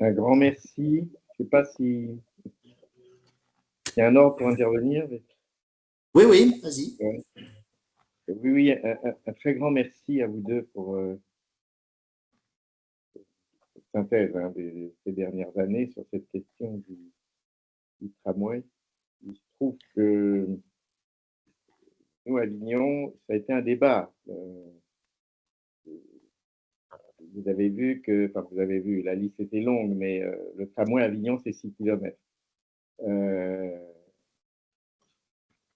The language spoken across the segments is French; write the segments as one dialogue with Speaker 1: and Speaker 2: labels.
Speaker 1: Un grand merci. Je ne sais pas s'il y a un ordre pour intervenir.
Speaker 2: Oui, oui, vas-y.
Speaker 1: Ouais. Oui, oui, un très grand merci à vous deux pour cette synthèse ces dernières années sur cette question du tramway. Il se trouve que nous, à Avignon, ça a été un débat. Vous avez vu que, enfin, vous avez vu, la liste était longue, mais le tramway à Avignon, c'est 6 km.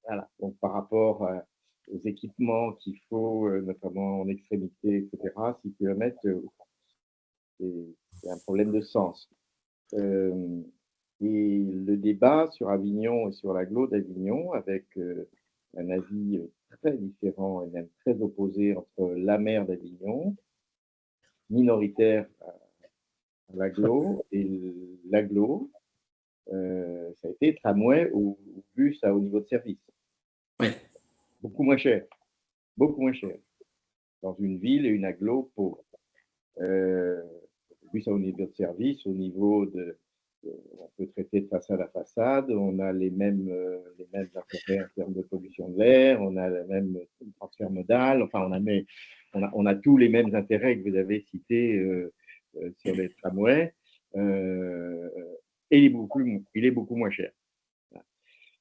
Speaker 1: Voilà. Donc, par rapport aux équipements qu'il faut, notamment en extrémité, etc., 6 km, c'est un problème de sens. Et le débat sur Avignon et sur l'agglo d'Avignon, avec un avis très différent et même très opposé entre la maire d'Avignon, minoritaire à l'agglo, et l'agglo, ça a été tramway ou bus à haut niveau de service.
Speaker 2: Oui.
Speaker 1: Beaucoup moins cher, dans une ville et une agglo pauvre. Bus à haut niveau de service, au niveau de, on peut traiter de façade à façade, on a les mêmes intérêts en termes de pollution de l'air, on a le même transfert modal, enfin on a tous les mêmes intérêts que vous avez cités sur les tramways, et il est beaucoup moins cher.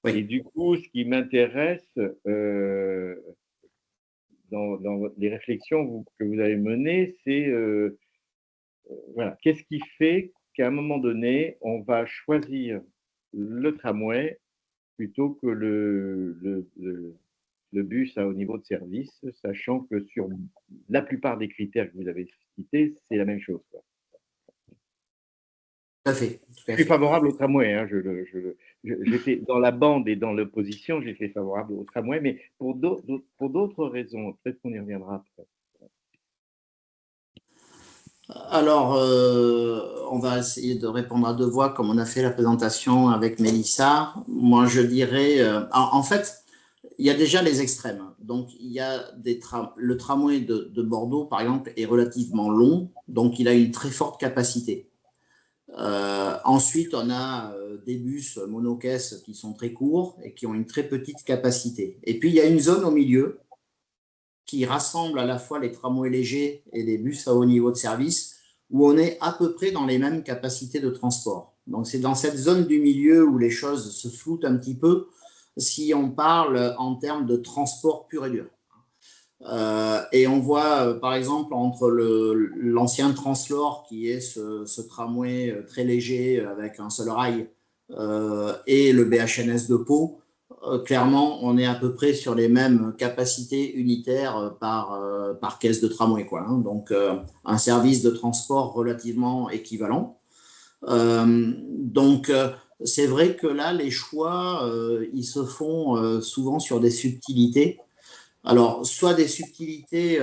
Speaker 2: Oui.
Speaker 1: Et du coup, ce qui m'intéresse dans les réflexions que vous avez menées, c'est voilà, qu'est-ce qui fait qu'à un moment donné, on va choisir le tramway plutôt que le bus à haut niveau de service, sachant que sur la plupart des critères que vous avez cités, c'est la même chose. Quoi.
Speaker 2: Tout à fait. Tout
Speaker 1: Je
Speaker 2: à
Speaker 1: suis
Speaker 2: fait.
Speaker 1: favorable au tramway. Hein, j'étais dans la bande et dans l'opposition, j'étais favorable au tramway, mais pour d'autres raisons. Peut-être qu'on y reviendra après.
Speaker 2: Alors, on va essayer de répondre à deux voix comme on a fait la présentation avec Mélissa. Moi, je dirais, en fait, il y a déjà les extrêmes. Donc, il y a le tramway de Bordeaux, par exemple, est relativement long, donc il a une très forte capacité. Ensuite, on a des bus monocaisses qui sont très courts et qui ont une très petite capacité. Et puis, il y a une zone au milieu qui rassemble à la fois les tramways légers et les bus à haut niveau de service, où on est à peu près dans les mêmes capacités de transport. Donc c'est dans cette zone du milieu où les choses se floutent un petit peu si on parle en termes de transport pur et dur. Et on voit par exemple entre l'ancien Translore qui est ce tramway très léger avec un seul rail et le BHNS de Pau, clairement on est à peu près sur les mêmes capacités unitaires par caisse de tramway, quoi, hein. Donc un service de transport relativement équivalent. Donc c'est vrai que là les choix ils se font souvent sur des subtilités. Alors, soit des subtilités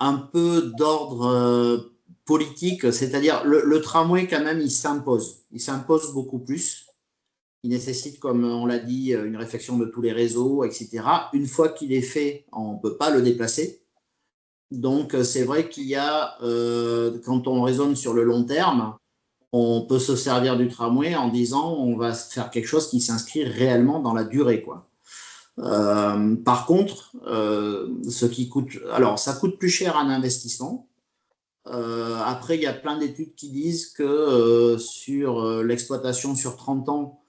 Speaker 2: un peu d'ordre politique, c'est-à-dire le tramway, quand même, il s'impose. Il s'impose beaucoup plus. Il nécessite, comme on l'a dit, une réflexion de tous les réseaux, etc. Une fois qu'il est fait, on ne peut pas le déplacer. Donc, c'est vrai qu'il y a, quand on raisonne sur le long terme, on peut se servir du tramway en disant on va faire quelque chose qui s'inscrit réellement dans la durée, quoi. Par contre, ce qui coûte, alors ça coûte plus cher un investissement. Après, il y a plein d'études qui disent que sur l'exploitation sur 30 ans,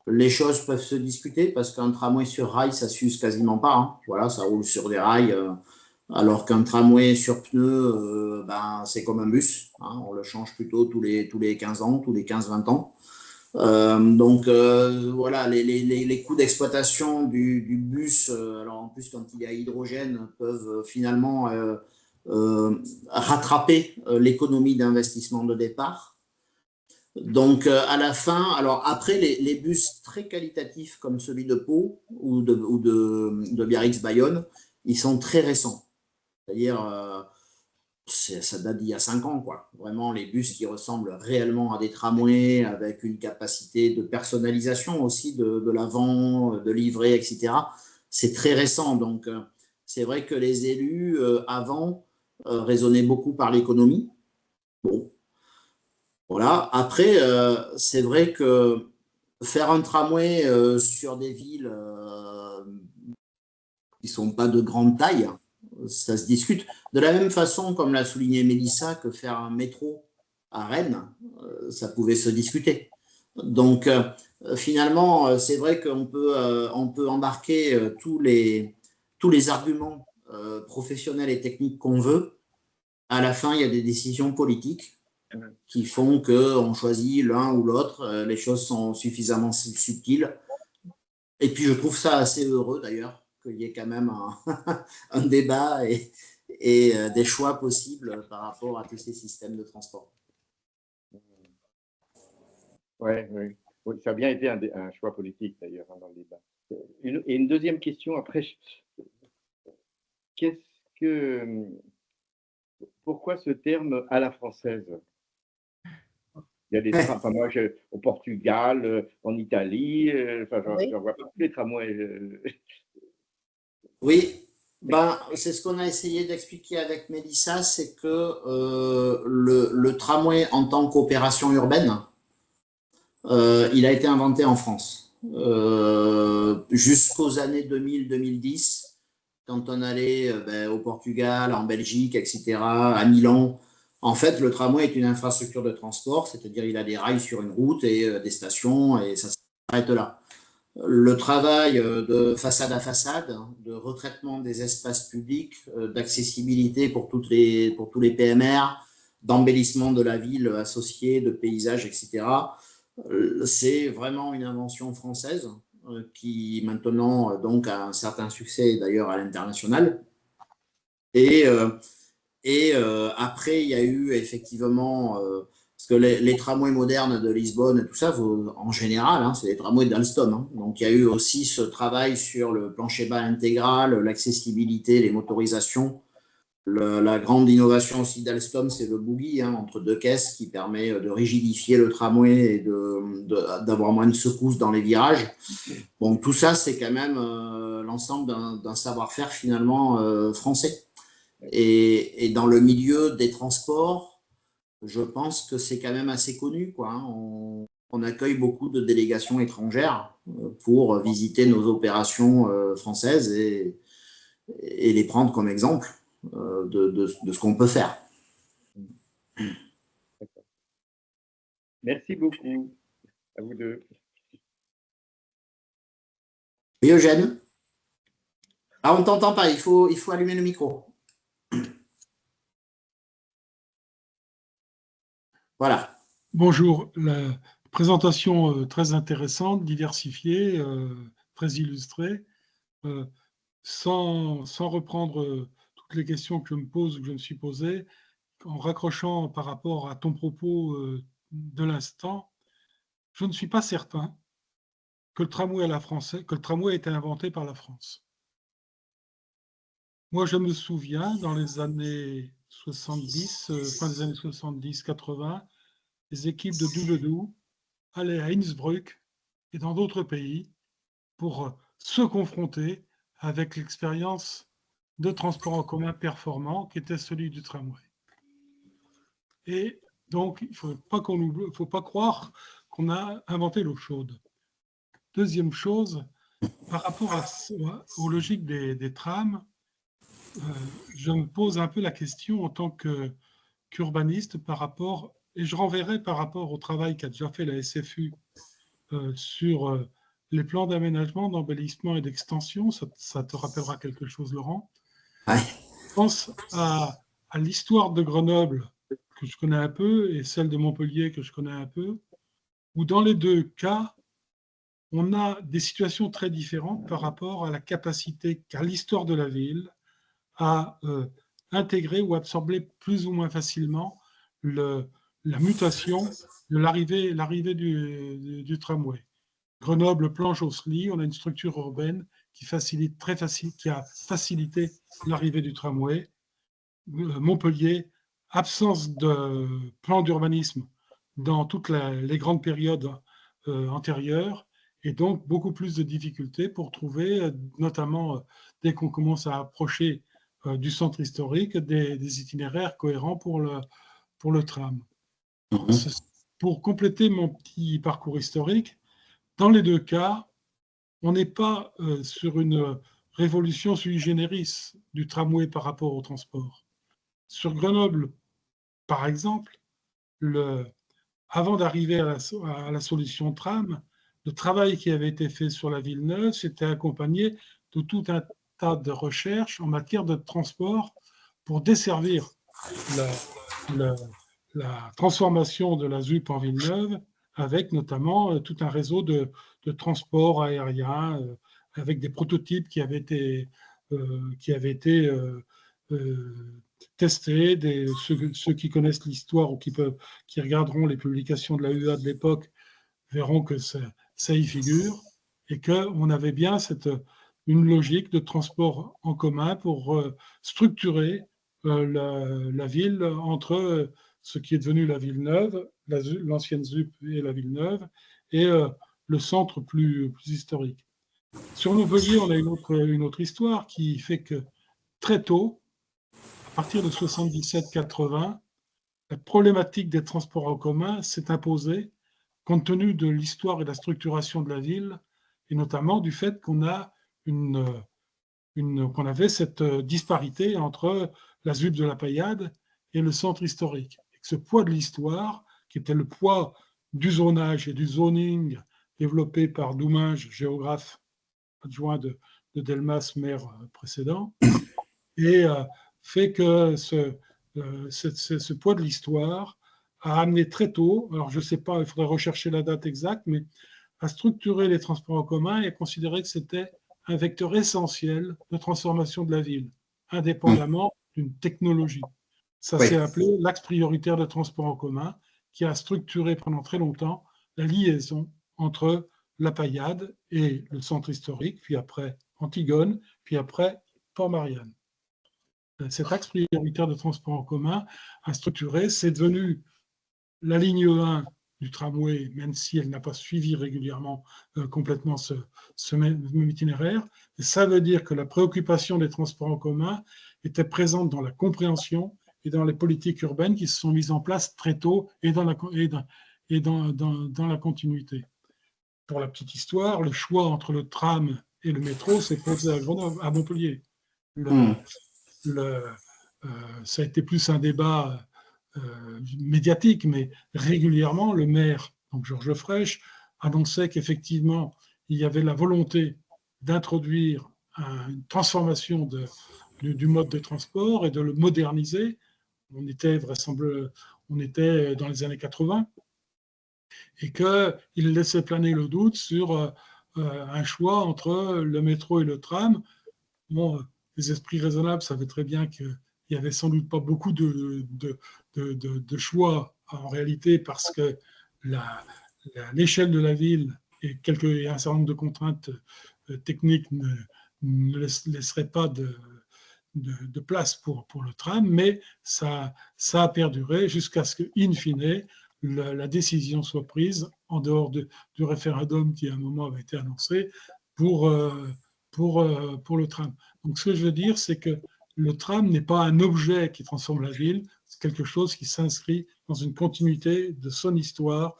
Speaker 2: les choses peuvent se discuter parce qu'un tramway sur rail, ça s'use quasiment pas, hein. Voilà, ça roule sur des rails, alors qu'un tramway sur pneus, ben, c'est comme un bus, hein. On le change plutôt tous les 15 ans, tous les 15-20 ans. Donc voilà, les coûts d'exploitation du bus, alors en plus quand il y a hydrogène, peuvent finalement rattraper l'économie d'investissement de départ. Donc à la fin, alors après les bus très qualitatifs comme celui de Pau ou de Biarritz-Bayonne, ils sont très récents. C'est-à-dire ça date d'il y a 5 ans, quoi. Vraiment, les bus qui ressemblent réellement à des tramways, avec une capacité de personnalisation aussi de l'avant, de livret, etc. C'est très récent. Donc, c'est vrai que les élus, avant, raisonnaient beaucoup par l'économie. Bon. Voilà. Après, c'est vrai que faire un tramway sur des villes qui ne sont pas de grande taille, ça se discute. De la même façon, comme l'a souligné Mélissa, que faire un métro à Rennes, ça pouvait se discuter. Donc, finalement, c'est vrai on peut embarquer tous les arguments professionnels et techniques qu'on veut. À la fin, il y a des décisions politiques qui font qu'on choisit l'un ou l'autre. Les choses sont suffisamment subtiles. Et puis, je trouve ça assez heureux, d'ailleurs, qu'il y ait quand même un débat et des choix possibles par rapport à tous ces systèmes de transport.
Speaker 1: Ouais, oui. Oui, ça a bien été un choix politique d'ailleurs hein, dans le débat. Et une deuxième question après, qu'est-ce que, pourquoi ce terme à la française? Il y a des trams, enfin moi au Portugal, en Italie, enfin
Speaker 2: Oui.
Speaker 1: j'en vois pas tous les tramways.
Speaker 2: Oui, ben, c'est ce qu'on a essayé d'expliquer avec Mélissa, c'est que le tramway en tant qu'opération urbaine, il a été inventé en France. Jusqu'aux années 2000-2010, quand on allait ben, au Portugal, en Belgique, etc., à Milan, en fait, le tramway est une infrastructure de transport, c'est-à-dire il a des rails sur une route et des stations, et ça s'arrête là. Le travail de façade à façade, de retraitement des espaces publics, d'accessibilité pour tous les PMR, d'embellissement de la ville associée, de paysages, etc. C'est vraiment une invention française qui maintenant donc a un certain succès d'ailleurs à l'international. Et, après, il y a eu effectivement, parce que les tramways modernes de Lisbonne et tout ça, en général, hein, c'est des tramways d'Alstom. Hein. Donc il y a eu aussi ce travail sur le plancher bas intégral, l'accessibilité, les motorisations. La grande innovation aussi d'Alstom, c'est le bogie hein, entre deux caisses qui permet de rigidifier le tramway et d'avoir moins de secousses dans les virages. Bon, tout ça, c'est quand même l'ensemble d'un savoir-faire finalement français. Et dans le milieu des transports, je pense que c'est quand même assez connu, quoi. Hein. On accueille beaucoup de délégations étrangères pour visiter nos opérations françaises et les prendre comme exemple de ce qu'on peut faire.
Speaker 1: Merci beaucoup à vous deux.
Speaker 2: Oui, Eugène? Ah, on ne t'entend pas, il faut allumer le micro. Voilà.
Speaker 3: Bonjour, la présentation très intéressante, diversifiée, très illustrée. Sans reprendre toutes les questions que je me pose ou que je me suis posées, en raccrochant par rapport à ton propos de l'instant, je ne suis pas certain que le tramway à la française, que le tramway a été inventé par la France. Moi, je me souviens, dans les années 70, fin des années 70-80, les équipes de Doudou allaient à Innsbruck et dans d'autres pays pour se confronter avec l'expérience de transport en commun performant qui était celui du tramway. Et donc, il ne faut pas croire qu'on a inventé l'eau chaude. Deuxième chose, par rapport aux logiques des trams, je me pose un peu la question en tant qu'urbaniste par rapport, et je renverrai par rapport au travail qu'a déjà fait la SFU sur les plans d'aménagement, d'embellissement et d'extension. Ça te rappellera quelque chose, Laurent.
Speaker 2: Ouais.
Speaker 3: Je pense à l'histoire de Grenoble, que je connais un peu, et celle de Montpellier, que je connais un peu, où dans les deux cas, on a des situations très différentes par rapport à la capacité qu'a l'histoire de la ville à intégrer ou absorber plus ou moins facilement la mutation de l'arrivée du tramway. Grenoble, Planche-Osely, on a une structure urbaine qui a facilité l'arrivée du tramway. Montpellier, absence de plan d'urbanisme dans toutes les grandes périodes antérieures, et donc beaucoup plus de difficultés pour trouver, notamment dès qu'on commence à approcher du centre historique, des itinéraires cohérents pour le tram. pour compléter mon petit parcours historique, dans les deux cas, on n'est pas sur une révolution sui generis du tramway par rapport au transport. Sur Grenoble, par exemple, avant d'arriver à la solution tram, le travail qui avait été fait sur la ville neuve s'était accompagné de tout un tas de recherches en matière de transport pour desservir la transformation de la ZUP en ville neuve, avec notamment tout un réseau de transport aérien, avec des prototypes qui avaient été testés. Ceux qui connaissent l'histoire ou qui regarderont les publications de la UEA de l'époque verront que ça y figure et qu'on avait bien une logique de transport en commun pour structurer la ville entre ce qui est devenu la ville neuve, l'ancienne ZUP et la ville neuve, et le centre plus historique. Sur Montpellier, on a une autre histoire qui fait que très tôt, à partir de 77-80, la problématique des transports en commun s'est imposée compte tenu de l'histoire et de la structuration de la ville, et notamment du fait qu'on avait cette disparité entre la ZUP de la Paillade et le centre historique. Et que ce poids de l'histoire, qui était le poids du zonage et du zoning développé par Douminge, géographe adjoint de Delmas, maire précédent, et fait que ce poids de l'histoire a amené très tôt, alors je ne sais pas, il faudrait rechercher la date exacte, mais à structurer les transports en commun et à considérer que c'était un vecteur essentiel de transformation de la ville, indépendamment d'une technologie. Ça s'est appelé l'axe prioritaire de transport en commun, qui a structuré pendant très longtemps la liaison entre la Paillade et le centre historique, puis après Antigone, puis après Port-Marianne. Cet axe prioritaire de transport en commun a structuré, c'est devenu la ligne 1 du tramway, même si elle n'a pas suivi régulièrement complètement ce même itinéraire. Et ça veut dire que la préoccupation des transports en commun était présente dans la compréhension et dans les politiques urbaines qui se sont mises en place très tôt et dans la continuité. Pour la petite histoire, le choix entre le tram et le métro s'est posé à Montpellier. Ça a été plus un débat médiatique, mais régulièrement, le maire, donc Georges Frêche, annonçait qu'effectivement, il y avait la volonté d'introduire une transformation du mode de transport et de le moderniser. On était dans les années 80 et qu'il laissait planer le doute sur un choix entre le métro et le tram. Bon, les esprits raisonnables savaient très bien qu'il n'y avait sans doute pas beaucoup de choix en réalité parce que l'échelle de la ville et un certain nombre de contraintes techniques ne laisseraient pas de place pour le tram, mais ça a perduré jusqu'à ce que, in fine, la décision soit prise en dehors du référendum qui à un moment avait été annoncé pour le tram. Donc ce que je veux dire, c'est que le tram n'est pas un objet qui transforme la ville, c'est quelque chose qui s'inscrit dans une continuité de son histoire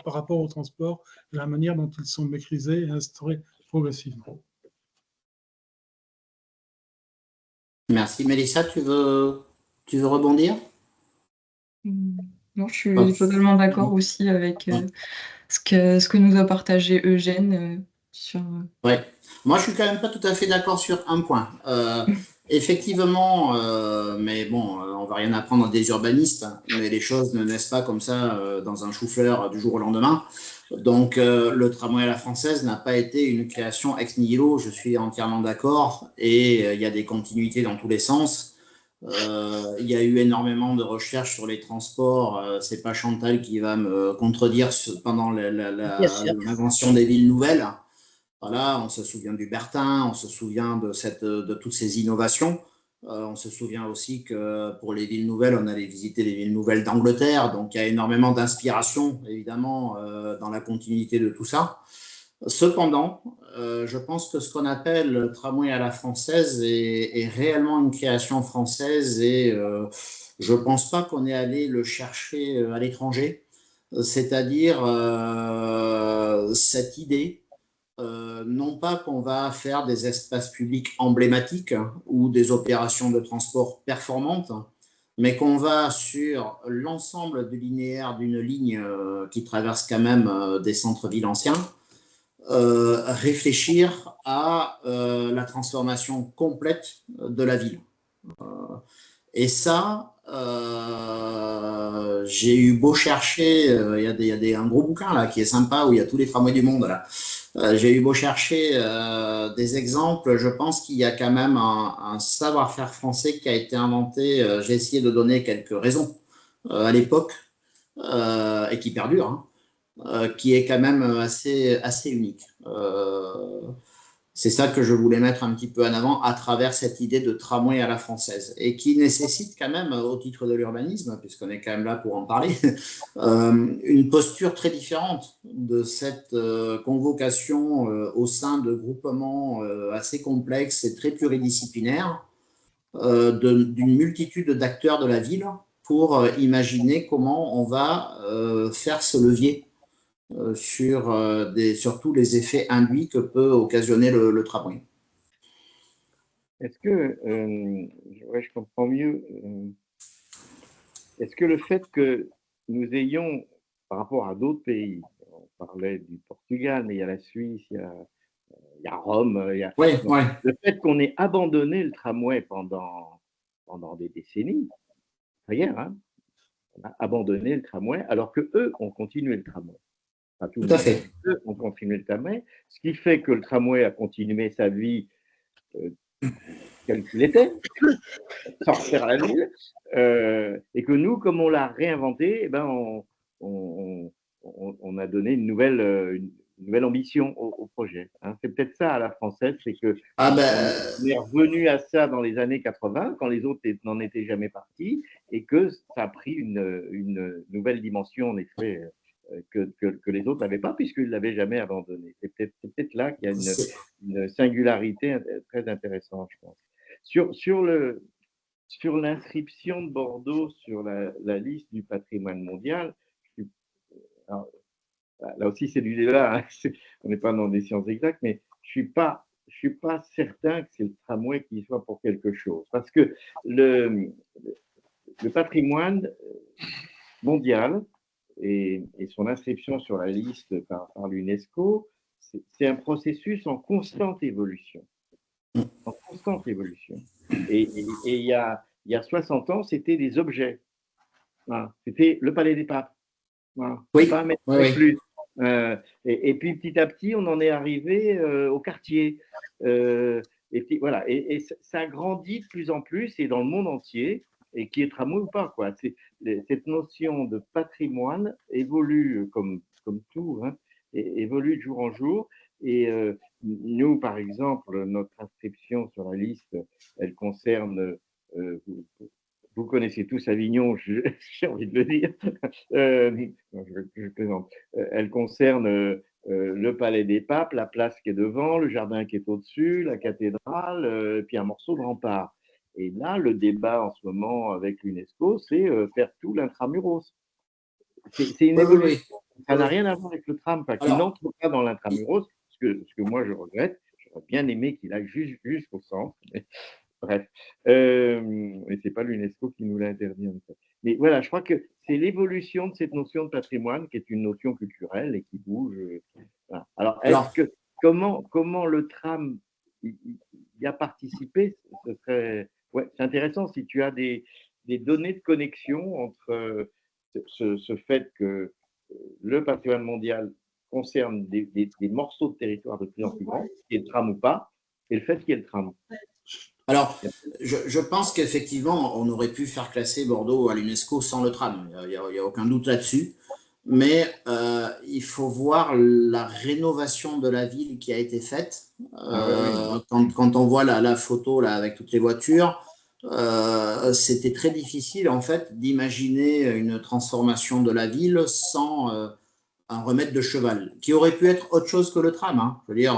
Speaker 3: par rapport au transport et la manière dont ils sont maîtrisés et instaurés progressivement.
Speaker 2: Merci. Mélissa, tu veux rebondir?
Speaker 4: Non, je suis totalement d'accord aussi avec ce que nous a partagé Eugène sur...
Speaker 2: Ouais. Moi, je suis quand même pas tout à fait d'accord sur un point. Effectivement, mais bon, on va rien apprendre des urbanistes, mais les choses ne naissent pas comme ça dans un chou-fleur du jour au lendemain. Donc, le tramway à la française n'a pas été une création ex nihilo, je suis entièrement d'accord, et il y a des continuités dans tous les sens. Il y a eu énormément de recherches sur les transports. C'est pas Chantal qui va me contredire pendant l'invention des villes nouvelles. Voilà, on se souvient du Bertin, on se souvient de toutes ces innovations. On se souvient aussi que pour les villes nouvelles, on allait visiter les villes nouvelles d'Angleterre. Donc, il y a énormément d'inspiration, évidemment, dans la continuité de tout ça. Cependant, je pense que ce qu'on appelle le tramway à la française est réellement une création française et je ne pense pas qu'on est allé le chercher à l'étranger. c'est-à-dire cette idée, non pas qu'on va faire des espaces publics emblématiques ou des opérations de transport performantes, mais qu'on va sur l'ensemble du linéaire d'une ligne qui traverse quand même des centres-villes anciens, réfléchir à la transformation complète de la ville. Et ça, j'ai eu beau chercher, il y a un gros bouquin là qui est sympa où il y a tous les tramways du monde là. J'ai eu beau chercher des exemples, je pense qu'il y a quand même un savoir-faire français qui a été inventé. J'ai essayé de donner quelques raisons à l'époque et qui perdure, hein, qui est quand même assez unique. C'est ça que je voulais mettre un petit peu en avant à travers cette idée de tramway à la française et qui nécessite quand même, au titre de l'urbanisme, puisqu'on est quand même là pour en parler, une posture très différente de cette convocation au sein de groupements assez complexes et très pluridisciplinaires d'une multitude d'acteurs de la ville pour imaginer comment on va faire ce levier sur tous les effets induits que peut occasionner le tramway.
Speaker 1: Est-ce que, ouais, je comprends mieux, est-ce que le fait que nous ayons, par rapport à d'autres pays, on parlait du Portugal, mais il y a la Suisse, il y a Rome,
Speaker 2: Ouais,
Speaker 1: donc,
Speaker 2: ouais.
Speaker 1: le fait qu'on ait abandonné le tramway pendant des décennies, hier, hein, on a abandonné le tramway, alors que eux ont continué le tramway. Enfin, tout le
Speaker 2: Tout à
Speaker 1: monde,
Speaker 2: fait.
Speaker 1: eux ont continué le tramway, ce qui fait que le tramway a continué sa vie tel qu'il était, sortir à la ville, et que nous, comme on l'a réinventé, eh ben on a donné une nouvelle ambition au projet. Hein. C'est peut-être ça à la française, c'est que
Speaker 2: Ah
Speaker 1: on est revenu à ça dans les années 80, quand les autres n'en étaient jamais partis, et que ça a pris une nouvelle dimension, en effet, que les autres n'avaient pas, puisqu'ils ne l'avaient jamais abandonné. C'est peut-être là qu'il y a une singularité très intéressante, je pense. Sur l'inscription de Bordeaux sur la liste du patrimoine mondial, alors, là aussi c'est du débat, hein, on n'est pas dans des sciences exactes, mais je suis pas certain que c'est le tramway qui soit pour quelque chose, parce que le patrimoine mondial et son inscription sur la liste par l'UNESCO, c'est un processus en constante évolution. En constante évolution. Et il y a 60 ans, c'était des objets. Voilà. C'était le Palais des Papes. Voilà.
Speaker 2: oui,
Speaker 1: Pas mettre
Speaker 2: oui.
Speaker 1: plus. Et puis petit à petit, on en est arrivé au quartier. Et puis voilà. Et ça grandit de plus en plus et dans le monde entier, et qui est tramway ou pas, quoi. Cette notion de patrimoine évolue comme tout, hein, évolue de jour en jour. Et nous, par exemple, notre inscription sur la liste, elle concerne, vous connaissez tous Avignon, j'ai envie de le dire, non, je plaisante. Elle concerne le Palais des Papes, la place qui est devant, le jardin qui est au-dessus, la cathédrale, puis un morceau de rempart. Et là, le débat en ce moment avec l'UNESCO, c'est faire tout l'intramuros. C'est une
Speaker 2: Oui, oui,
Speaker 1: évolution.
Speaker 2: oui.
Speaker 1: Ça n'a rien à voir avec le tram, qui
Speaker 2: Alors,
Speaker 1: n'entre pas dans l'intramuros, ce que moi je regrette. J'aurais bien aimé qu'il aille jusqu'au centre. Mais, bref. Et ce n'est pas l'UNESCO qui nous l'a interdit. En fait. Mais voilà, je crois que c'est l'évolution de cette notion de patrimoine qui est une notion culturelle et qui bouge. Voilà. Alors, comment le tram y a participé? Ce serait, ouais, c'est intéressant si tu as des données de connexion entre ce fait que le patrimoine mondial concerne des morceaux de territoire de plus en plus grands, qui est le tram ou pas, et le fait qu'il y ait le tram.
Speaker 2: alors je pense qu'effectivement, on aurait pu faire classer Bordeaux à l'UNESCO sans le tram. Il n'y a aucun doute là-dessus. Mais il faut voir la rénovation de la ville qui a été faite. Quand on voit la photo là, avec toutes les voitures, c'était très difficile en fait d'imaginer une transformation de la ville sans un remède de cheval, qui aurait pu être autre chose que le tram. Hein. Je veux dire,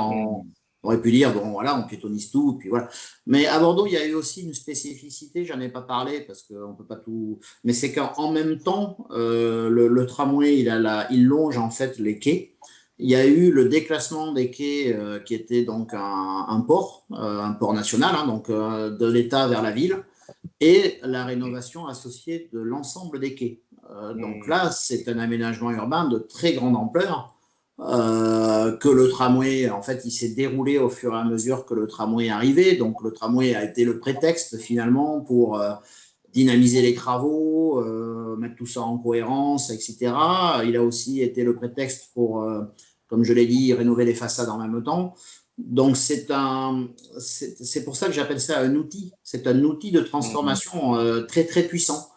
Speaker 2: On aurait pu dire, bon, voilà, on piétonise tout, puis voilà. Mais à Bordeaux, il y a eu aussi une spécificité, j'en ai pas parlé parce qu'on peut pas tout. Mais c'est qu'en même temps, le tramway, il longe en fait les quais. Il y a eu le déclassement des quais qui était donc un port national, hein, donc de l'État vers la ville, et la rénovation associée de l'ensemble des quais. Donc là, c'est un aménagement urbain de très grande ampleur. Que le tramway, en fait, il s'est déroulé au fur et à mesure que le tramway est arrivé. Donc, le tramway a été le prétexte, finalement, pour dynamiser les travaux, mettre tout ça en cohérence, etc. Il a aussi été le prétexte pour, comme je l'ai dit, rénover les façades en même temps. Donc, c'est pour ça que j'appelle ça un outil. C'est un outil de transformation très, très puissant.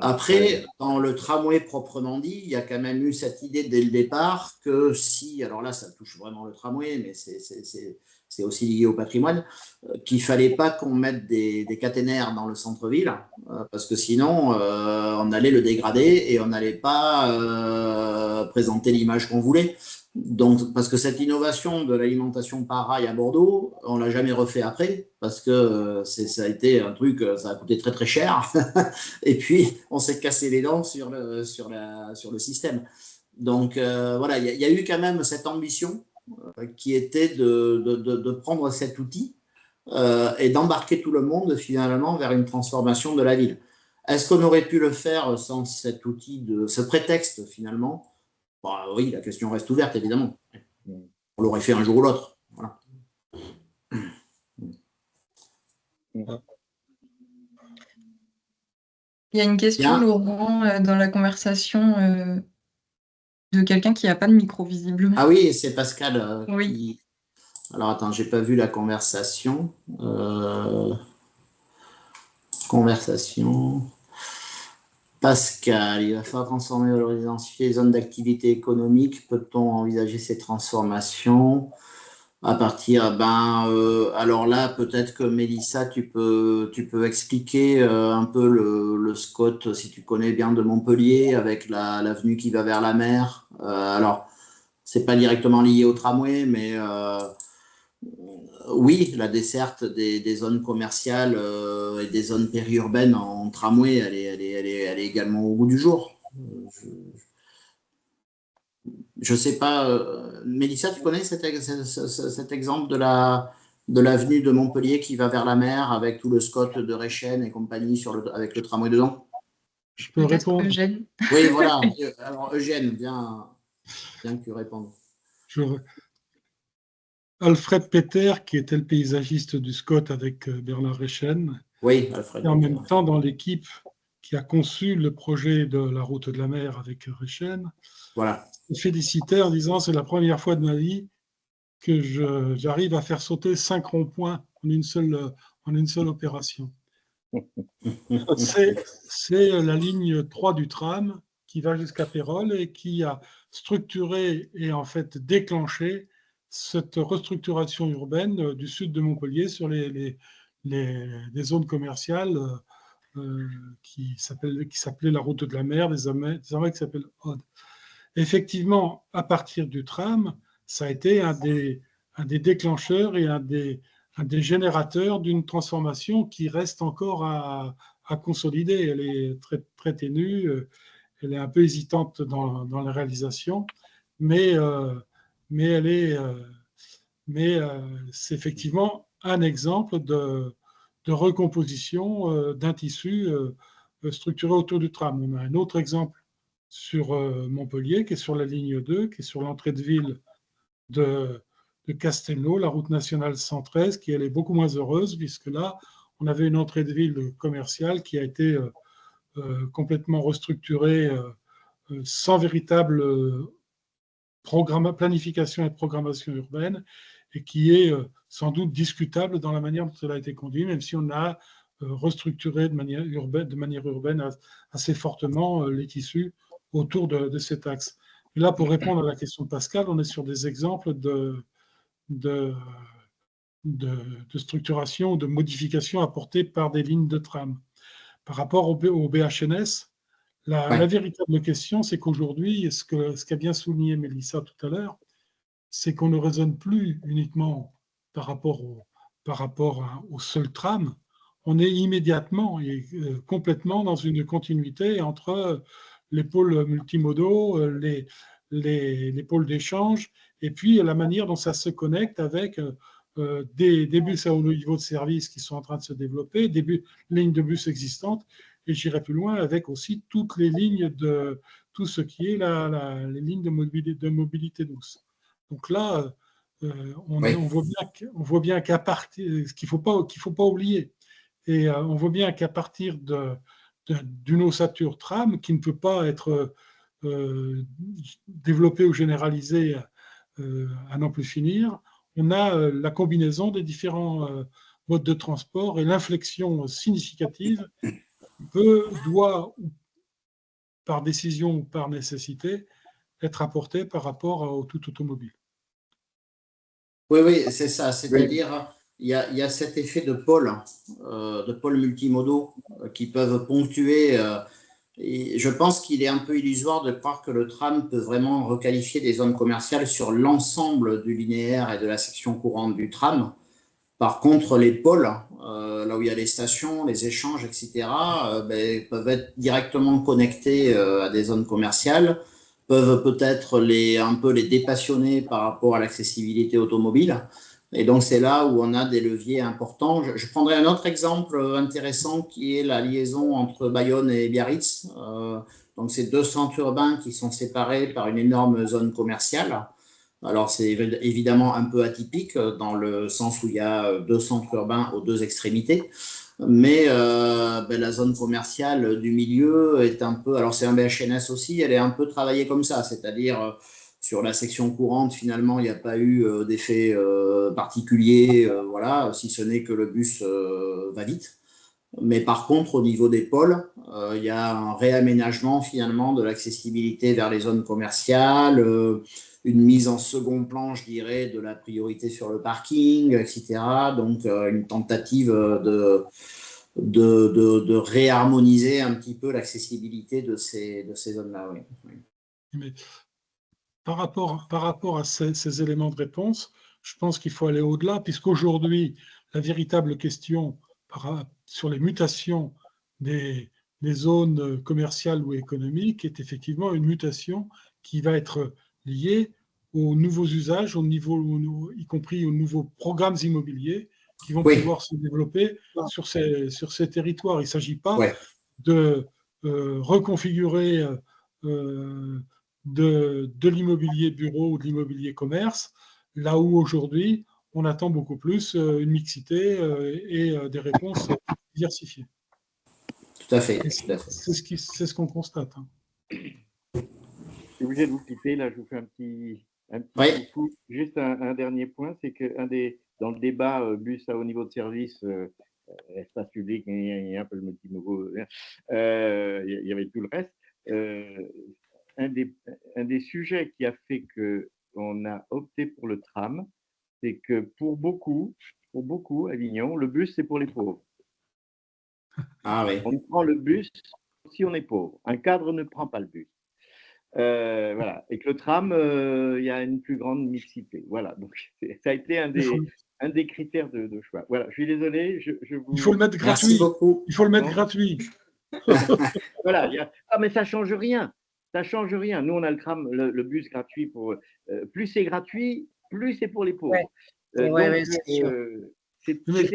Speaker 2: Après, dans le tramway proprement dit, il y a quand même eu cette idée dès le départ que si, alors là, ça touche vraiment le tramway, mais c'est aussi lié au patrimoine, qu'il ne fallait pas qu'on mette des caténaires dans le centre-ville, parce que sinon, on allait le dégrader et on n'allait pas présenter l'image qu'on voulait. Donc, parce que cette innovation de l'alimentation par rail à Bordeaux, on ne l'a jamais refait après, parce que ça a été un truc, ça a coûté très très cher, et puis on s'est cassé les dents sur le système. Donc voilà, il y a eu quand même cette ambition qui était de prendre cet outil et d'embarquer tout le monde finalement vers une transformation de la ville. Est-ce qu'on aurait pu le faire sans cet outil, ce prétexte finalement? Bah, oui, la question reste ouverte, évidemment. On l'aurait fait un jour ou l'autre. Voilà.
Speaker 4: Il y a une question, Laurent, dans la conversation de quelqu'un qui n'a pas de micro, visiblement.
Speaker 2: Ah oui, c'est Pascal.
Speaker 4: Oui.
Speaker 2: Alors, attends, j'ai pas vu la conversation. Conversation. Pascal, il va falloir transformer, valoriser, densifier les zones d'activité économique. Peut-on envisager ces transformations à partir, alors là, peut-être que Mélissa, tu peux expliquer un peu le SCOT, si tu connais bien, de Montpellier, avec l'avenue qui va vers la mer. Alors, c'est pas directement lié au tramway, mais oui, la desserte des zones commerciales et des zones périurbaines en tramway, elle est également au goût du jour. Je ne sais pas, Mélissa, tu connais cet exemple de l'avenue de Montpellier qui va vers la mer avec tout le SCOT de Réchenne et compagnie avec le tramway dedans?
Speaker 3: Je peux répondre.
Speaker 4: Eugène.
Speaker 2: Oui, voilà. Alors, Eugène, viens que tu répondes.
Speaker 3: Alfred Peter, qui était le paysagiste du SCOT avec Bernard Réchenne,
Speaker 2: oui, Alfred
Speaker 3: et en même temps dans l'équipe qui a conçu le projet de la route de la mer avec Réchenne,
Speaker 2: voilà.
Speaker 3: Il félicitait en disant « c'est la première fois de ma vie que j'arrive à faire sauter 5 ronds-points en une seule opération ». C'est la ligne 3 du tram qui va jusqu'à Pérols et qui a structuré et en fait déclenché cette restructuration urbaine du sud de Montpellier sur les zones commerciales qui s'appelaient la route de la mer, désormais qui s'appellent Aude. Effectivement, à partir du tram, ça a été un des déclencheurs et un des générateurs d'une transformation qui reste encore à consolider. Elle est très, très ténue, elle est un peu hésitante dans la réalisation, mais c'est effectivement un exemple de recomposition d'un tissu structuré autour du tram. On a un autre exemple sur Montpellier, qui est sur la ligne 2, qui est sur l'entrée de ville de Castelnau, la route nationale 113, qui elle est beaucoup moins heureuse, puisque là, on avait une entrée de ville commerciale qui a été complètement restructurée sans véritable planification et programmation urbaine, et qui est sans doute discutable dans la manière dont cela a été conduit, même si on a restructuré de manière urbaine assez fortement les tissus autour de cet axe. Et là, pour répondre à la question de Pascal, on est sur des exemples de structuration, de modification apportées par des lignes de tram. Par rapport au BHNS, la véritable question, c'est qu'aujourd'hui, ce qu'a bien souligné Mélissa tout à l'heure, c'est qu'on ne raisonne plus uniquement par rapport au seul tram, on est immédiatement et complètement dans une continuité entre les pôles multimodaux, les pôles d'échange, et puis la manière dont ça se connecte avec des bus à haut niveau de service qui sont en train de se développer, des lignes de bus existantes, et j'irai plus loin avec aussi toutes les lignes de tout ce qui est les lignes de mobilité douce. Donc là, on voit bien qu'à partir, ce qu'il faut pas oublier, et on voit bien qu'à partir d'une ossature tram qui ne peut pas être développée ou généralisée à n'en plus finir, on a la combinaison des différents modes de transport et l'inflexion significative doit, par décision ou par nécessité, être apportée par rapport au tout automobile.
Speaker 2: Oui, c'est ça. C'est-à-dire, il y a cet effet de pôles multimodaux qui peuvent ponctuer. Et je pense qu'il est un peu illusoire de croire que le tram peut vraiment requalifier des zones commerciales sur l'ensemble du linéaire et de la section courante du tram. Par contre, les pôles, là où il y a les stations, les échanges, etc., peuvent être directement connectés à des zones commerciales, peuvent peut-être un peu les dépassionner par rapport à l'accessibilité automobile. Et donc, c'est là où on a des leviers importants. Je prendrai un autre exemple intéressant qui est la liaison entre Bayonne et Biarritz. Donc, c'est deux centres urbains qui sont séparés par une énorme zone commerciale. Alors, c'est évidemment un peu atypique dans le sens où il y a deux centres urbains aux deux extrémités. Mais la zone commerciale du milieu est un peu… Alors, c'est un BHNS aussi, elle est un peu travaillée comme ça. C'est-à-dire, sur la section courante, finalement, il n'y a pas eu d'effet particulier, voilà, si ce n'est que le bus va vite. Mais par contre, au niveau des pôles, il y a un réaménagement finalement de l'accessibilité vers les zones commerciales, une mise en second plan, je dirais, de la priorité sur le parking, etc. Donc, une tentative de réharmoniser un petit peu l'accessibilité de ces zones-là. Oui.
Speaker 3: Mais par rapport à ces éléments de réponse, je pense qu'il faut aller au-delà, puisqu'aujourd'hui, la véritable question sur les mutations des zones commerciales ou économiques est effectivement une mutation qui va être liée aux nouveaux usages, y compris aux nouveaux programmes immobiliers qui vont pouvoir se développer sur ces territoires. Il ne s'agit pas de reconfigurer de l'immobilier bureau ou de l'immobilier commerce, là où aujourd'hui, on attend beaucoup plus une mixité et des réponses diversifiées.
Speaker 2: Tout à fait.
Speaker 3: C'est ce qu'on constate. Hein.
Speaker 1: Je suis obligé de vous quitter, là je vous fais un petit coucou. Juste un dernier point, c'est que dans le débat bus à haut niveau de service, espace public, il y a un peu le multimodal, il y avait tout le reste. Un des sujets qui a fait qu'on a opté pour le tram, c'est que pour beaucoup, à Avignon, le bus, c'est pour les pauvres.
Speaker 2: Ah oui.
Speaker 1: On prend le bus si on est pauvre. Un cadre ne prend pas le bus. Voilà. Et que le tram, il y a une plus grande mixité. Voilà. Donc, ça a été un des critères de choix. Voilà. Je suis désolé.
Speaker 3: Il faut le mettre gratuit.
Speaker 2: Merci beaucoup.
Speaker 3: Il faut le mettre gratuit.
Speaker 1: Voilà. Mais ça ne change rien. Ça change rien. Nous, on a le bus gratuit pour. Plus c'est gratuit, plus c'est pour les pauvres. C'est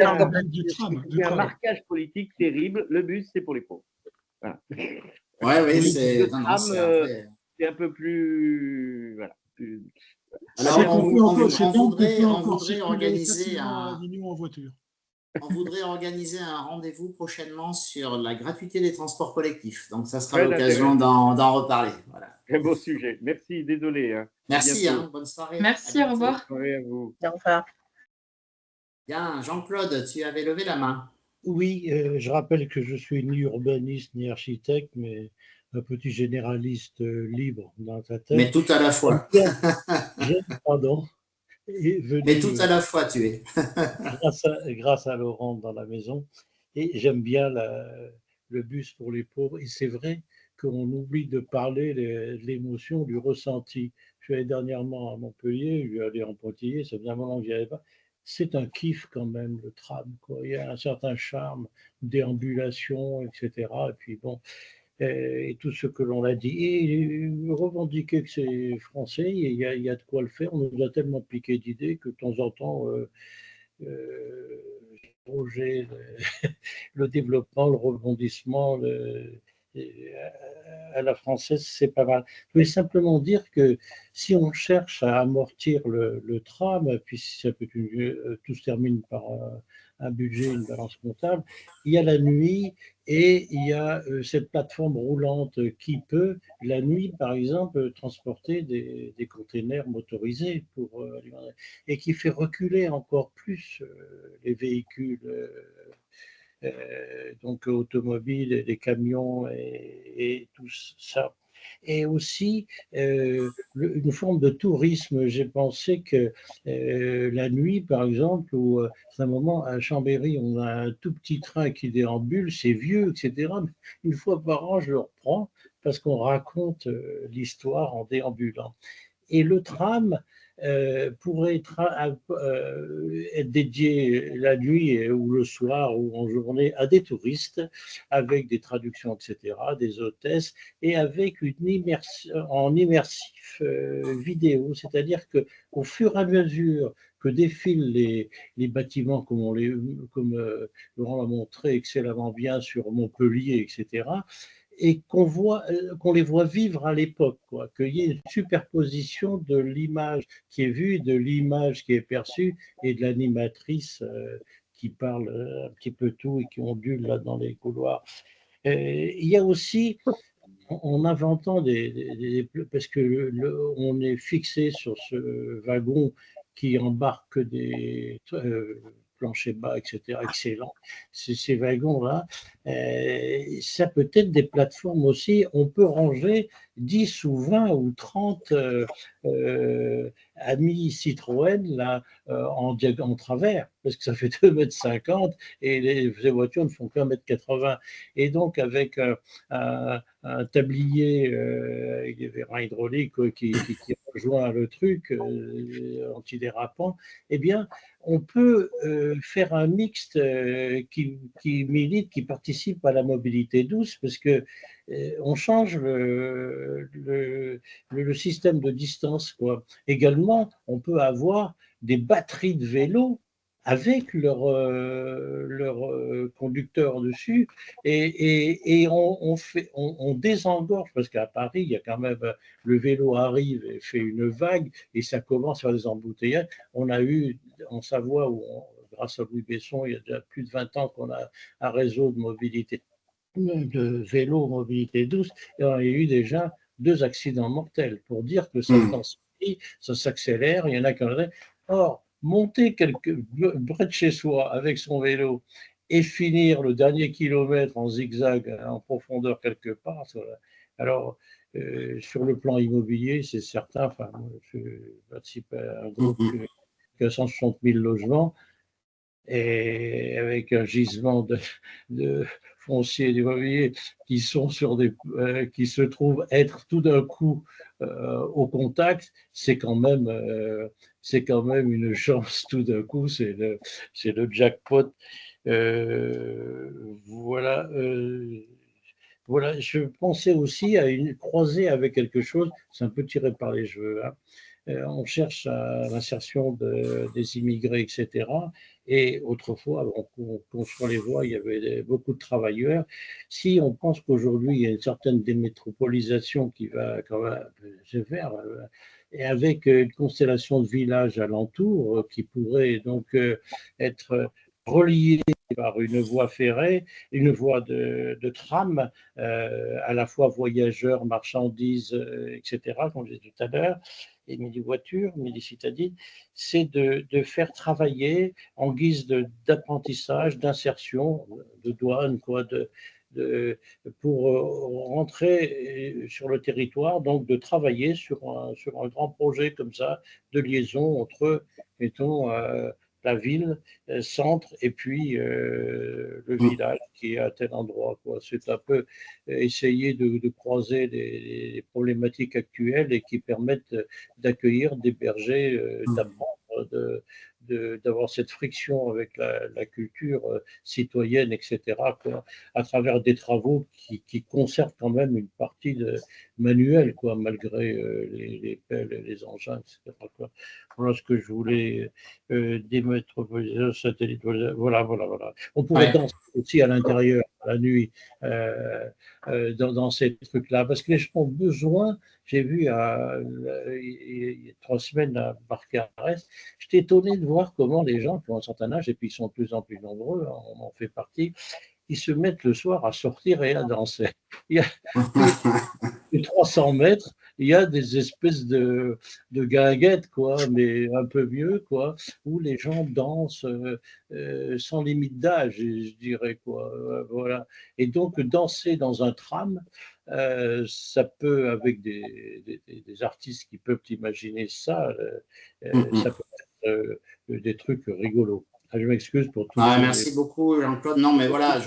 Speaker 1: un marquage politique terrible. Le bus, c'est pour les pauvres. Voilà. C'est un peu plus. Voilà.
Speaker 2: Alors, on voudrait organiser On voudrait organiser un rendez-vous prochainement sur la gratuité des transports collectifs. Donc, ça sera l'occasion d'en reparler. Voilà.
Speaker 1: Très beau sujet. Merci, désolé. Hein.
Speaker 2: Merci, bonne soirée.
Speaker 4: Merci, au revoir.
Speaker 1: Bonne soirée à vous.
Speaker 5: Au revoir.
Speaker 2: Bien, Jean-Claude, tu avais levé la main.
Speaker 6: Oui, je rappelle que je suis ni urbaniste ni architecte, mais un petit généraliste libre dans ta tête.
Speaker 2: Mais tout à la fois.
Speaker 6: Pardon.
Speaker 2: Mais tout à la fois, tu es.
Speaker 6: grâce à Laurent dans la maison. Et j'aime bien le bus pour les pauvres. Et c'est vrai qu'on oublie de parler de l'émotion, du ressenti. Je suis allé dernièrement à Montpellier, je suis allé en Pontillé, ça faisait un moment que j'y allais pas. c'est un kiff quand même, le tram, quoi. Il y a un certain charme, déambulation, etc. Et puis bon, et tout ce que l'on a dit. Et revendiquer que c'est français, il y a de quoi le faire. On nous a tellement piqué d'idées que de temps en temps, projet, le développement, le rebondissement à la française, c'est pas mal. Je voulais simplement dire que si on cherche à amortir le tram, puis si ça peut, tout se termine par un budget, une balance comptable, il y a la nuit et il y a cette plateforme roulante qui peut, la nuit par exemple, transporter des containers motorisés pour et qui fait reculer encore plus les véhicules donc automobiles, les camions et tout ça. Et aussi une forme de tourisme. J'ai pensé que la nuit, par exemple, ou à un moment à Chambéry, on a un tout petit train qui déambule, c'est vieux, etc. Mais une fois par an, je le reprends parce qu'on raconte l'histoire en déambulant. Et le tram pourrait être dédié la nuit ou le soir ou en journée à des touristes avec des traductions, etc., des hôtesses et avec en immersif vidéo, c'est-à-dire qu'au fur et à mesure que défilent les bâtiments comme Laurent l'a montré excellemment bien sur Montpellier, etc., et qu'on les voit vivre à l'époque, quoi, qu'il y ait une superposition de l'image qui est vue, de l'image qui est perçue et de l'animatrice qui parle un petit peu tout et qui ondule là dans les couloirs. Il y a aussi, en inventant parce que on est fixé sur ce wagon qui embarque des planchers bas, etc., excellent. Ces wagons-là, ça peut être des plateformes aussi. On peut ranger 10 ou 20 ou 30 amis Citroën là, en travers, parce que ça fait 2,50 m et les voitures ne font qu'1,80 m. Et donc, avec un tablier avec des vérins hydrauliques qui rejoint le truc antidérapant, eh bien, on peut faire un mixte qui milite, qui participe à la mobilité douce, parce que on change le système de distance, quoi. Également, on peut avoir des batteries de vélo avec leur conducteur dessus et on désengorge, parce qu'à Paris, il y a quand même, le vélo arrive et fait une vague et ça commence à faire des embouteillages. On a eu en Savoie, grâce à Louis Besson, il y a déjà plus de 20 ans qu'on a un réseau de mobilité, de vélo mobilité douce, et on a eu déjà 2 accidents mortels, pour dire que ça s'intensifie, ça s'accélère, il y en a qui en ont. Or, monter près de chez soi avec son vélo et finir le dernier kilomètre en zigzag, en profondeur quelque part, alors, sur le plan immobilier, c'est certain, enfin, moi, je participe à un groupe qui a 160 000 logements, et avec un gisement de foncier d'immobilier qui sont qui se trouvent être tout d'un coup au contact, c'est quand même une chance tout d'un coup, c'est le jackpot. Voilà. Voilà, je pensais aussi à croiser avec quelque chose, c'est un peu tiré par les cheveux, hein. On cherche à l'insertion des immigrés, etc. Et autrefois, avant qu'on construise les voies, il y avait beaucoup de travailleurs. Si on pense qu'aujourd'hui, il y a une certaine démétropolisation qui va quand même se faire, et avec une constellation de villages alentours qui pourraient donc être reliés par une voie ferrée, une voie de tram, à la fois voyageurs, marchandises, etc., comme je disais tout à l'heure, et mini-voitures, mini-citadines, c'est de faire travailler en guise d'apprentissage, d'insertion, de douane, quoi, pour rentrer sur le territoire, donc de travailler sur un grand projet comme ça, de liaison entre, mettons, la ville, centre, et puis le village qui est à tel endroit, quoi. C'est un peu essayer de croiser les problématiques actuelles et qui permettent d'accueillir, d'héberger, d'apprendre, d'avoir cette friction avec la culture citoyenne, etc., quoi, à travers des travaux qui conservent quand même une partie manuelle, quoi, malgré les pelles et les engins, etc., quoi. Voilà ce que je voulais démétropolisation, satellite, voilà. On pourrait danser aussi à l'intérieur, la nuit, dans ces trucs-là, parce que les gens ont besoin. J'ai vu il y a 3 semaines à Barcarès, j'étais étonné de voir comment les gens qui ont un certain âge, et puis ils sont de plus en plus nombreux, on en fait partie, ils se mettent le soir à sortir et à danser. Il y a tous les 300 mètres, il y a des espèces de guinguettes, quoi, mais un peu mieux, quoi, où les gens dansent sans limite d'âge, je dirais, quoi. Voilà. Et donc, danser dans un tram, ça peut, avec des artistes qui peuvent imaginer ça, ça peut être des trucs rigolos. Je m'excuse pour tout.
Speaker 2: Merci beaucoup, Jean-Claude. Non, mais voilà,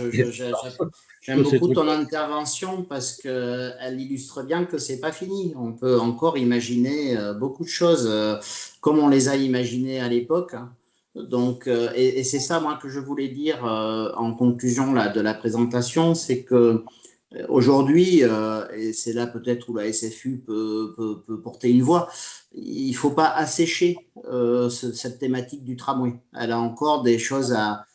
Speaker 2: j'aime beaucoup ton intervention parce qu'elle illustre bien que c'est pas fini. On peut encore imaginer beaucoup de choses comme on les a imaginées à l'époque. Donc, et c'est ça, moi, que je voulais dire en conclusion là, de la présentation, c'est que aujourd'hui, et c'est là peut-être où la SFU peut porter une voix, il ne faut pas assécher cette thématique du tramway. Elle a encore des choses à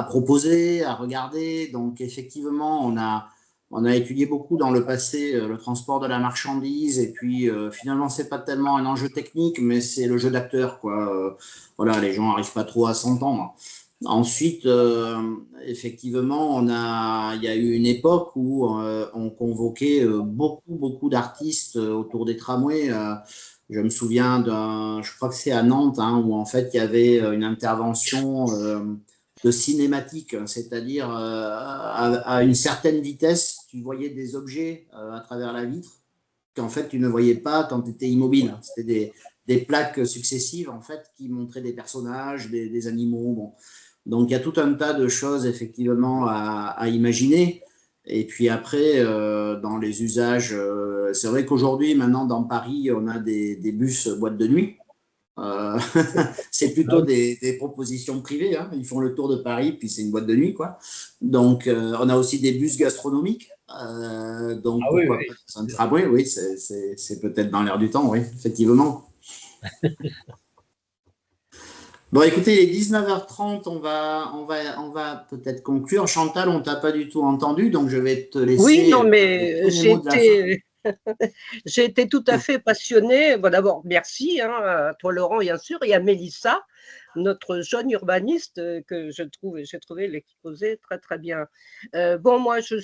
Speaker 2: proposer, à regarder. Donc effectivement, on a étudié beaucoup dans le passé le transport de la marchandise et puis finalement, ce n'est pas tellement un enjeu technique, mais c'est le jeu d'acteur, quoi. Voilà, les gens n'arrivent pas trop à s'entendre. Ensuite, effectivement, il y a eu une époque où on convoquait beaucoup d'artistes autour des tramways. Je me souviens je crois que c'est à Nantes, hein, où en fait il y avait une intervention de cinématique, c'est-à-dire à une certaine vitesse, tu voyais des objets à travers la vitre qu'en fait tu ne voyais pas quand tu étais immobile. C'était des plaques successives en fait qui montraient des personnages, des animaux. Bon. Donc, il y a tout un tas de choses, effectivement, à imaginer. Et puis après, dans les usages, c'est vrai qu'aujourd'hui, maintenant, dans Paris, on a des bus boîte de nuit. C'est plutôt des propositions privées, hein. Ils font le tour de Paris, puis c'est une boîte de nuit, quoi. Donc, on a aussi des bus gastronomiques. Donc, pourquoi pas c'est un tramway, oui, c'est peut-être dans l'air du temps, oui, effectivement. Bon, écoutez, il est 19h30, on va peut-être conclure. Chantal, on ne t'a pas du tout entendu, donc je vais te laisser.
Speaker 5: Oui, non, mais j'ai été tout à fait passionnée. Bon, d'abord, merci à toi, Laurent, bien sûr, et à Mélissa, notre jeune urbaniste, que j'ai trouvé l'exposé très, très bien. Bon, moi, je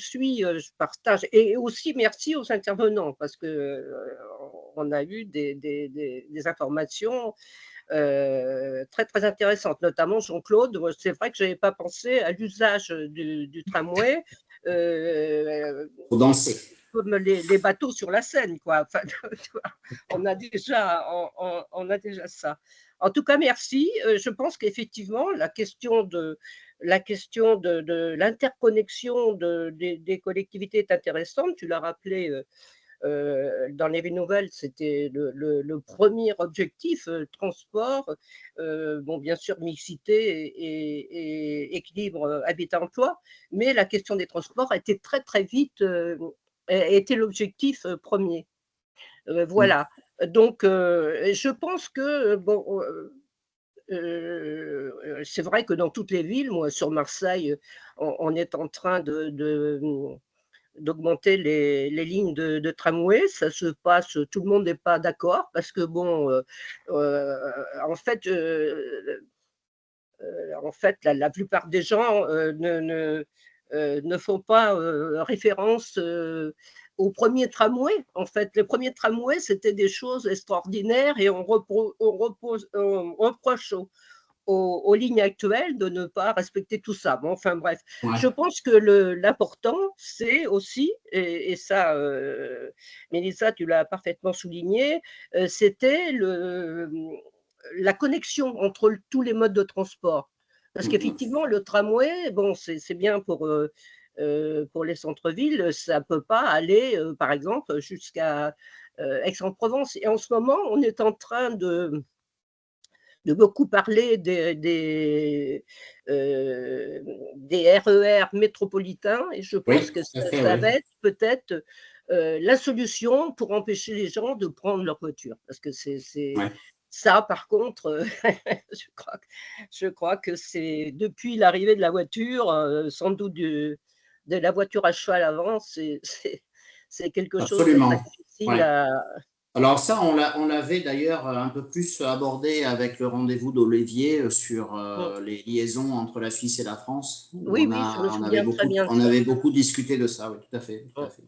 Speaker 5: partage, et aussi merci aux intervenants, parce qu'on a eu des informations très, très intéressante, notamment Jean-Claude. C'est vrai que je n'avais pas pensé à l'usage du tramway
Speaker 2: pour danser.
Speaker 5: Comme les bateaux sur la Seine, quoi. Enfin, on a déjà ça. En tout cas, merci. Je pense qu'effectivement, la question de l'interconnexion des collectivités est intéressante. Tu l'as rappelé. Dans les villes nouvelles, c'était le premier objectif, transport, bon, bien sûr, mixité et équilibre habitat-emploi, mais la question des transports a été très, très vite, était l'objectif premier. Voilà. Donc, je pense que, bon, c'est vrai que dans toutes les villes, moi, sur Marseille, on est en train d'augmenter les lignes de tramway. Ça se passe, tout le monde n'est pas d'accord parce que, bon, en fait, la plupart des gens ne font pas référence au premier tramway. En fait, le premier tramway, c'était des choses extraordinaires et on reproche aux lignes actuelles de ne pas respecter tout ça. Bon, enfin bref, je pense que l'important, c'est aussi, et ça, Mélissa, tu l'as parfaitement souligné, c'était la connexion entre tous les modes de transport. Parce qu'effectivement, le tramway, bon, c'est bien pour les centres-villes, ça ne peut pas aller, par exemple, jusqu'à Aix-en-Provence. Et en ce moment, on est en train beaucoup parler des RER métropolitains, et je pense
Speaker 2: Oui,
Speaker 5: que
Speaker 2: tout à fait,
Speaker 5: ça
Speaker 2: oui.
Speaker 5: va être peut-être la solution pour empêcher les gens de prendre leur voiture. Parce que
Speaker 2: Ouais.
Speaker 5: ça, par contre, je crois que c'est depuis l'arrivée de la voiture, sans doute de la voiture à cheval avant, c'est quelque chose de très
Speaker 2: Absolument.
Speaker 5: difficile
Speaker 2: Ouais.
Speaker 5: à…
Speaker 2: Alors ça, on l'avait d'ailleurs un peu plus abordé avec le rendez-vous d'Olivier sur les liaisons entre la Suisse et la France. Où
Speaker 5: Oui, oui, je me souviens très bien de
Speaker 2: on
Speaker 5: ça.
Speaker 2: avait beaucoup discuté de ça, oui, tout à fait. Tout à fait.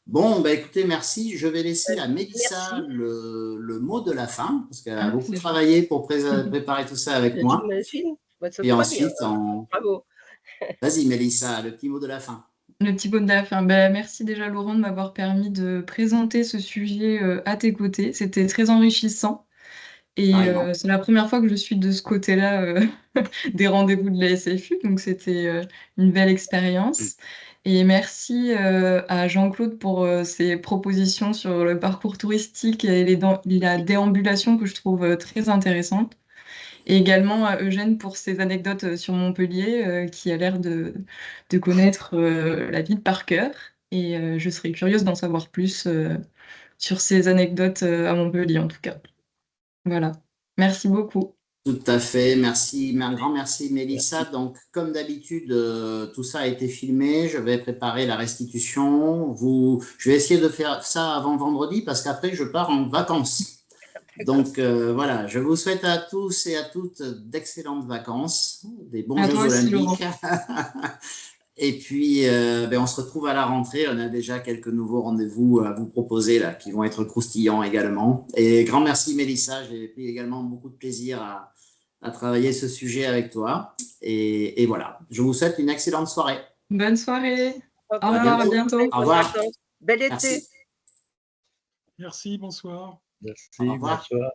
Speaker 2: Bon, bah, écoutez, merci. Je vais laisser à Mélissa
Speaker 5: Merci.
Speaker 2: le mot de la fin, parce qu'elle a
Speaker 4: Ah,
Speaker 2: beaucoup
Speaker 4: c'est
Speaker 2: travaillé pour préparer tout ça avec moi.
Speaker 5: J'imagine. Bah, c'est
Speaker 2: Et
Speaker 5: très bien.
Speaker 2: ensuite,
Speaker 5: Bravo.
Speaker 2: vas-y, Mélissa, le petit mot de la fin.
Speaker 4: le petit mot de la fin. Ben, merci déjà Laurent de m'avoir permis de présenter ce sujet à tes côtés. C'était très enrichissant. Et
Speaker 2: Pareillement.
Speaker 4: c'est la première fois que je suis de ce côté-là des rendez-vous de la SFU, donc c'était une belle expérience. Et merci à Jean-Claude pour ses propositions sur le parcours touristique et la déambulation que je trouve très intéressante. Et également à Eugène pour ses anecdotes sur Montpellier, qui a l'air de connaître la ville par cœur. Et je serais curieuse d'en savoir plus sur ses anecdotes à Montpellier, en tout cas. Voilà. Merci beaucoup.
Speaker 2: Tout à fait, merci, un grand merci Mélissa. Donc, comme d'habitude, tout ça a été filmé. Je vais préparer la restitution. Je vais essayer de faire ça avant vendredi parce qu'après, je pars en vacances. Donc, voilà, je vous souhaite à tous et à toutes d'excellentes vacances, des bons
Speaker 4: À
Speaker 2: Jeux
Speaker 4: toi aussi, Laurent.
Speaker 2: olympiques. Et puis, on se retrouve à la rentrée. On a déjà quelques nouveaux rendez-vous à vous proposer là, qui vont être croustillants également. Et grand merci, Mélissa. J'ai pris également beaucoup de plaisir à travailler ce sujet avec toi. Et voilà, je vous souhaite une excellente soirée.
Speaker 4: Bonne soirée. Au
Speaker 5: Bonne
Speaker 4: revoir, à
Speaker 2: bientôt.
Speaker 4: bientôt.
Speaker 2: Au revoir.
Speaker 5: vacances. Bel été.
Speaker 2: Merci.
Speaker 3: Merci, bonsoir.
Speaker 2: Au
Speaker 6: Merci,
Speaker 2: revoir.
Speaker 6: bonsoir.